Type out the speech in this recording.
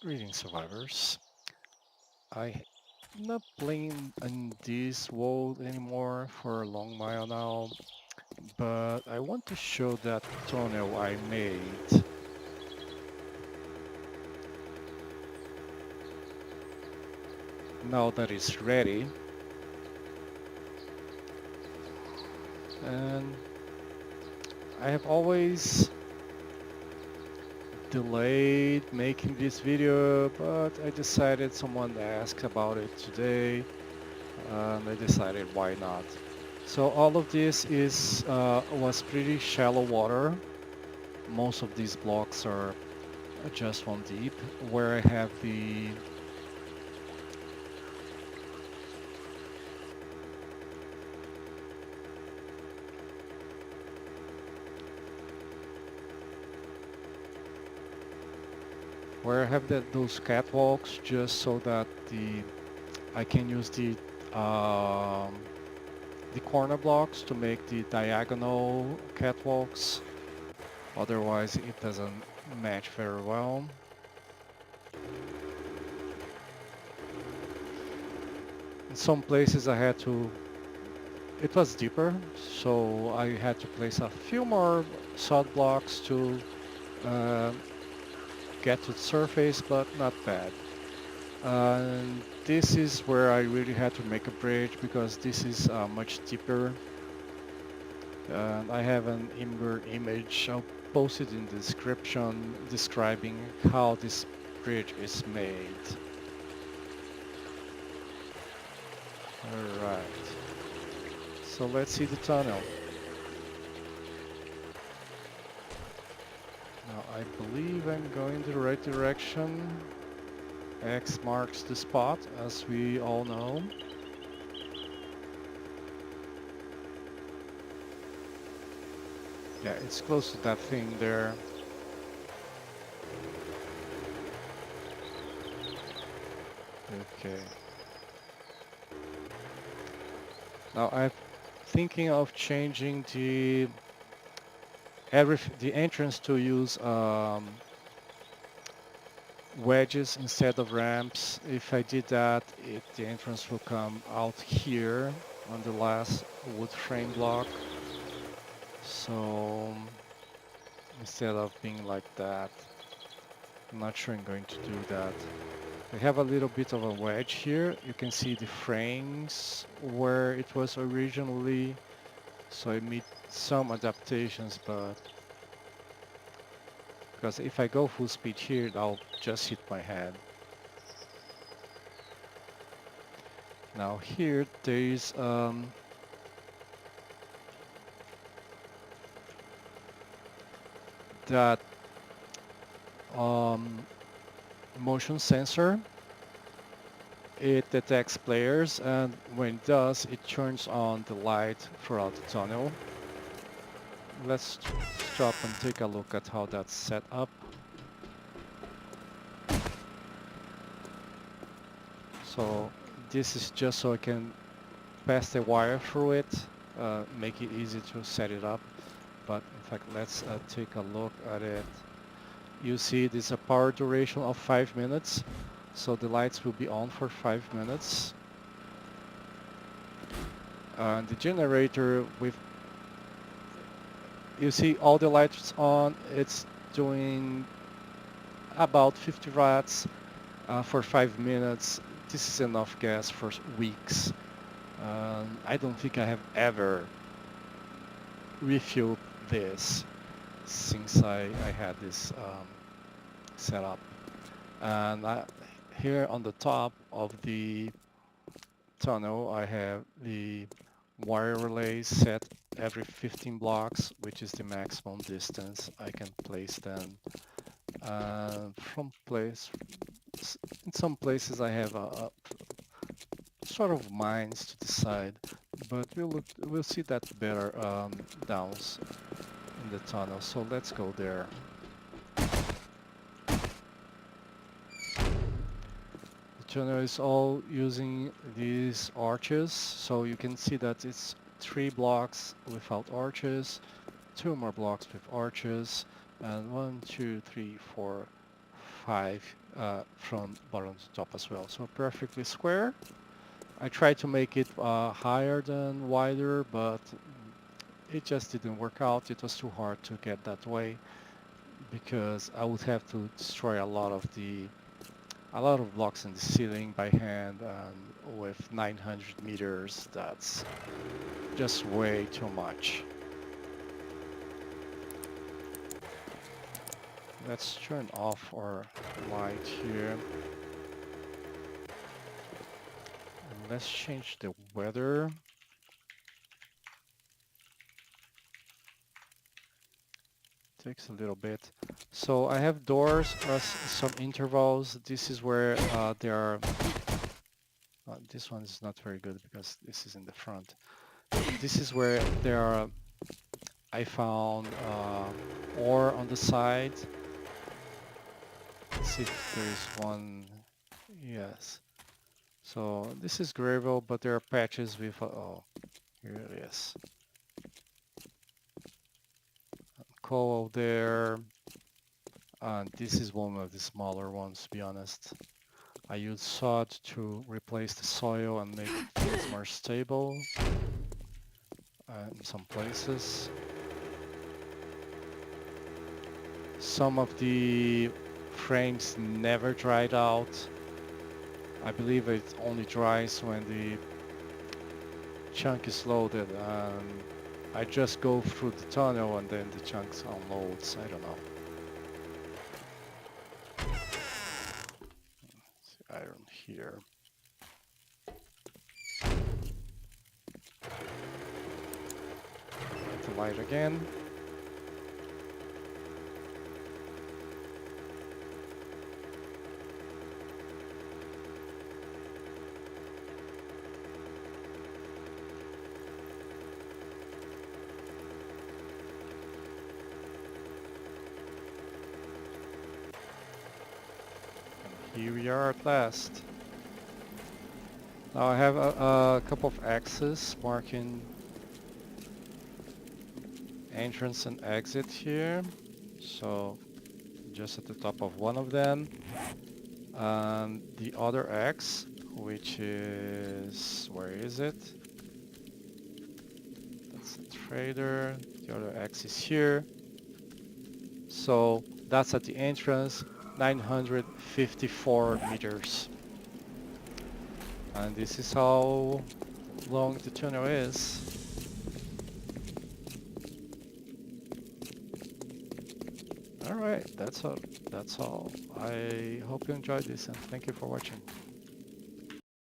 Greetings, survivors. I'm not playing in this world anymore for a long while now, but I want to show that tunnel I made. Now that it's ready, and I have always delayed making this video, but I decided someone asked about it today, and I decided why not. So all of this was pretty shallow water. Most of these blocks are just one deep, where I have those catwalks, just so that I can use um, the corner blocks to make the diagonal catwalks. Otherwise, it doesn't match very well. In some places, it was deeper, so I had to place a few more sod blocks to uh, get to the surface, but not bad. And this is where I really had to make a bridge because this is much deeper. And I have an image. I'll post it in the description describing how this bridge is made. Alright, so let's see the tunnel. Now I believe I'm going the right direction. X marks the spot, as we all know. Yeah, it's close to that thing there. Okay. Now I'm thinking of changing the entrance to use wedges instead of ramps. If I did that, the entrance will come out here on the last wood frame block. So instead of being like that, I'm not sure I'm going to do that. I have a little bit of a wedge here. You can see the frames where it was originally. So I made some adaptations, but because if I go full speed here, I'll just hit my head. Now here, there's that um, motion sensor. It detects players, and when it does, it turns on the light throughout the tunnel. Let's stop and take a look at how that's set up. So this is just so I can pass the wire through it, make it easy to set it up. But in fact, let's take a look at it. You see there's a power duration of 5 minutes, so the lights will be on for 5 minutes. And the generator, you see all the lights on, it's doing about 50 watts for 5 minutes. This is enough gas for weeks. I don't think I have ever refueled this since I had this set up. And here on the top of the tunnel, I have the wire relay set every 15 blocks, which is the maximum distance I can place them. From place, in some places I have a sort of mines to the side, but we'll see that better downs in the tunnel. So let's go there. The tunnel is all using these arches, so you can see that it's 3 blocks without arches, 2 more blocks with arches, and 1, 2, 3, 4, 5 from bottom to top as well. So perfectly square. I tried to make it higher than wider, but it just didn't work out. It was too hard to get that way because I would have to destroy a lot of blocks in the ceiling by hand, and with 900 meters, that's just way too much. Let's turn off our light here. And let's change the weather. Takes a little bit. So I have doors plus some intervals. This is where there are... this one is not very good because this is in the front. This is where there are... I found ore on the side. Let's see if there is one. Yes. So this is gravel, but there are patches with... oh, here it is. Coal there. And this is one of the smaller ones, to be honest. I use sod to replace the soil and make things more stable in some places. Some of the frames never dried out. I believe it only dries when the chunk is loaded, and I just go through the tunnel and then the chunks unloads. I don't know. Iron here. Light the light again. And here we are at last. Now I have a couple of X's marking entrance and exit here. So just at the top of one of them. And the other X, which is... where is it? That's the trader. The other X is here. So that's at the entrance, 954 meters. And this is how long the tunnel is. Alright, that's all. I hope you enjoyed this, and thank you for watching.